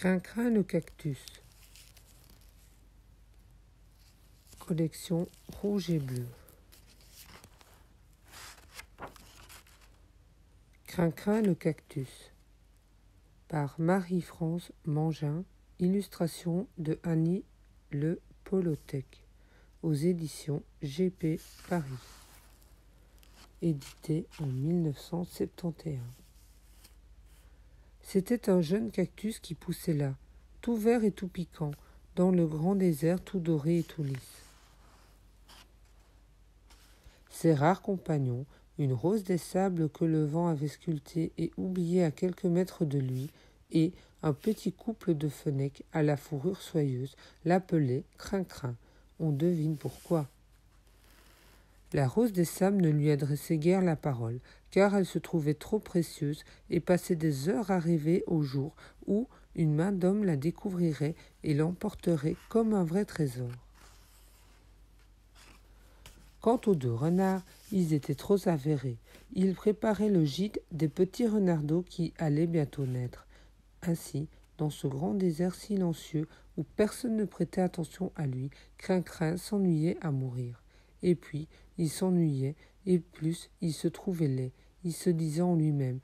Crin-crin le cactus. Collection rouge et bleu. Crin-crin le cactus. Par Marie-France Mangin. Illustration de Annie Le Polotec. Aux éditions GP Paris. Édité en 1971. C'était un jeune cactus qui poussait là, tout vert et tout piquant, dans le grand désert tout doré et tout lisse. Ses rares compagnons, une rose des sables que le vent avait sculptée et oubliée à quelques mètres de lui, et un petit couple de fennecs à la fourrure soyeuse, l'appelaient Crin-crin. On devine pourquoi. La rose des sables ne lui adressait guère la parole, car elle se trouvait trop précieuse et passait des heures à rêver au jour où une main d'homme la découvrirait et l'emporterait comme un vrai trésor. Quant aux deux renards, ils étaient trop avérés. Ils préparaient le gîte des petits renardeaux qui allaient bientôt naître. Ainsi, dans ce grand désert silencieux où personne ne prêtait attention à lui, Crin-crin s'ennuyait à mourir. Et puis, il s'ennuyait, et plus, il se trouvait laid. Il se disait en lui-même :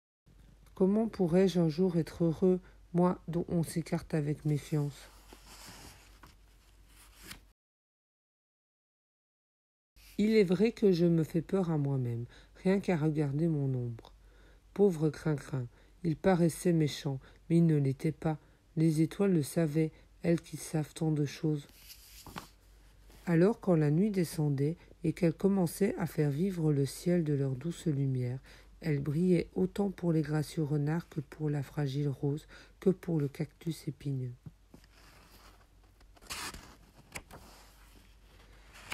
« Comment pourrais-je un jour être heureux, moi dont on s'écarte avec méfiance ? Il est vrai que je me fais peur à moi-même, rien qu'à regarder mon ombre. Pauvre Crin-crin, il paraissait méchant, mais il ne l'était pas. Les étoiles le savaient, elles qui savent tant de choses. » Alors, quand la nuit descendait et qu'elles commençaient à faire vivre le ciel de leur douce lumière, elles brillaient autant pour les gracieux renards que pour la fragile rose, que pour le cactus épineux.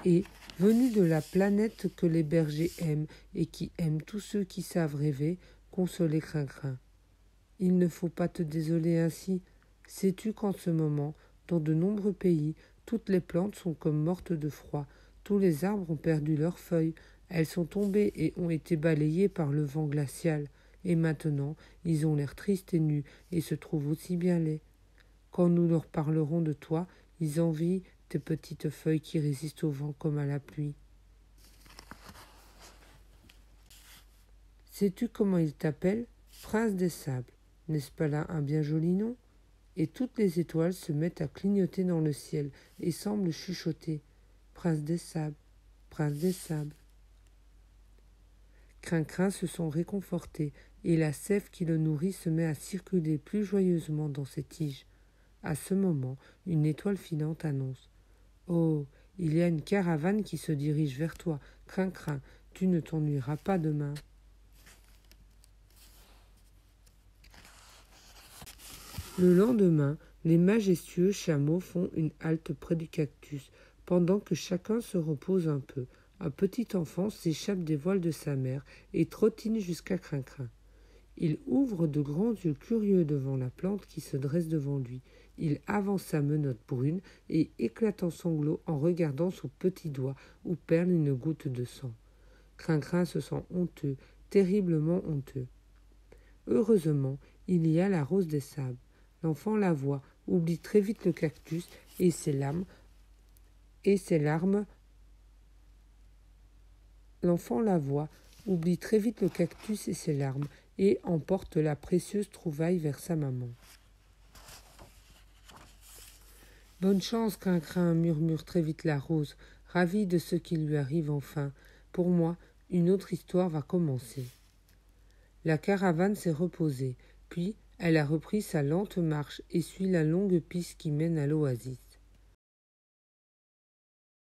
Et, venus de la planète que les bergers aiment et qui aiment tous ceux qui savent rêver, consolait Crin-crin. Il ne faut pas te désoler ainsi. Sais-tu qu'en ce moment, dans de nombreux pays, toutes les plantes sont comme mortes de froid, tous les arbres ont perdu leurs feuilles, elles sont tombées et ont été balayées par le vent glacial, et maintenant ils ont l'air tristes et nus, et se trouvent aussi bien laids. Quand nous leur parlerons de toi, ils envient tes petites feuilles qui résistent au vent comme à la pluie. Sais-tu comment ils t'appellent ? Prince des sables. N'est-ce pas là un bien joli nom ? Et toutes les étoiles se mettent à clignoter dans le ciel et semblent chuchoter : Prince des sables, Prince des sables. Crin-crin se sent réconforté et la sève qui le nourrit se met à circuler plus joyeusement dans ses tiges. À ce moment, une étoile filante annonce : Oh, il y a une caravane qui se dirige vers toi. Crin-crin, tu ne t'ennuieras pas demain. Le lendemain, les majestueux chameaux font une halte près du cactus, pendant que chacun se repose un peu. Un petit enfant s'échappe des voiles de sa mère et trottine jusqu'à Crin-crin. Il ouvre de grands yeux curieux devant la plante qui se dresse devant lui. Il avance sa menotte brune et éclate en sanglots en regardant son petit doigt où perle une goutte de sang. Crin-crin se sent honteux, terriblement honteux. Heureusement, il y a la rose des sables. L'enfant la voit, oublie très vite le cactus et ses larmes. L'enfant la voit, oublie très vite le cactus et ses larmes, et emporte la précieuse trouvaille vers sa maman. Bonne chance, Crin-crin, murmure très vite la rose, ravie de ce qui lui arrive enfin. Pour moi, une autre histoire va commencer. La caravane s'est reposée, puis elle a repris sa lente marche et suit la longue piste qui mène à l'oasis.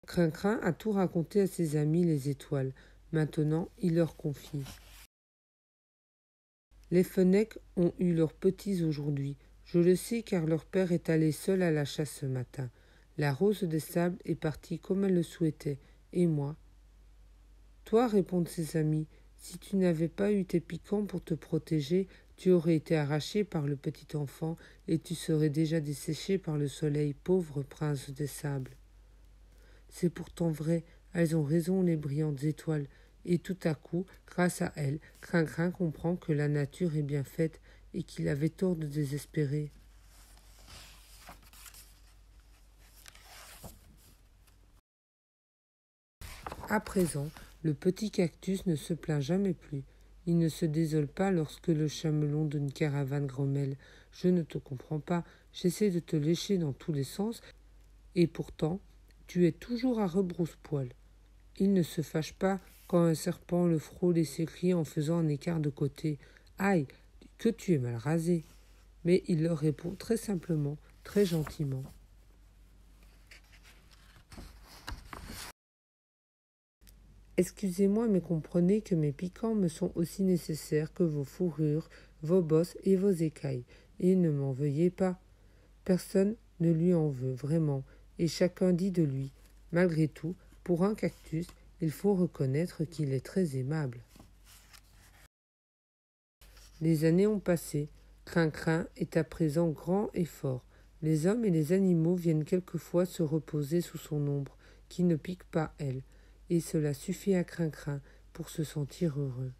Crin-crin a tout raconté à ses amis les étoiles. Maintenant, il leur confie. Les fennecs ont eu leurs petits aujourd'hui. Je le sais car leur père est allé seul à la chasse ce matin. La rose des sables est partie comme elle le souhaitait. Et moi ? Toi, répondent ses amis, si tu n'avais pas eu tes piquants pour te protéger, tu aurais été arraché par le petit enfant et tu serais déjà desséché par le soleil, pauvre prince des sables. C'est pourtant vrai, elles ont raison, les brillantes étoiles. Et tout à coup, grâce à elles, Crin-crin comprend que la nature est bien faite et qu'il avait tort de désespérer. À présent, le petit cactus ne se plaint jamais plus. Il ne se désole pas lorsque le chamelon d'une caravane grommelle. « Je ne te comprends pas, j'essaie de te lécher dans tous les sens, et pourtant, tu es toujours à rebrousse-poil. » Il ne se fâche pas quand un serpent le frôle et s'écrie en faisant un écart de côté. « Aïe, que tu es mal rasé !» Mais il leur répond très simplement, très gentiment. Excusez-moi, mais comprenez que mes piquants me sont aussi nécessaires que vos fourrures, vos bosses et vos écailles, et ne m'en veuillez pas. Personne ne lui en veut vraiment, et chacun dit de lui. Malgré tout, pour un cactus, il faut reconnaître qu'il est très aimable. Les années ont passé. Crin-Crin est à présent grand et fort. Les hommes et les animaux viennent quelquefois se reposer sous son ombre, qui ne pique pas elle, et cela suffit à Crin-Crin pour se sentir heureux.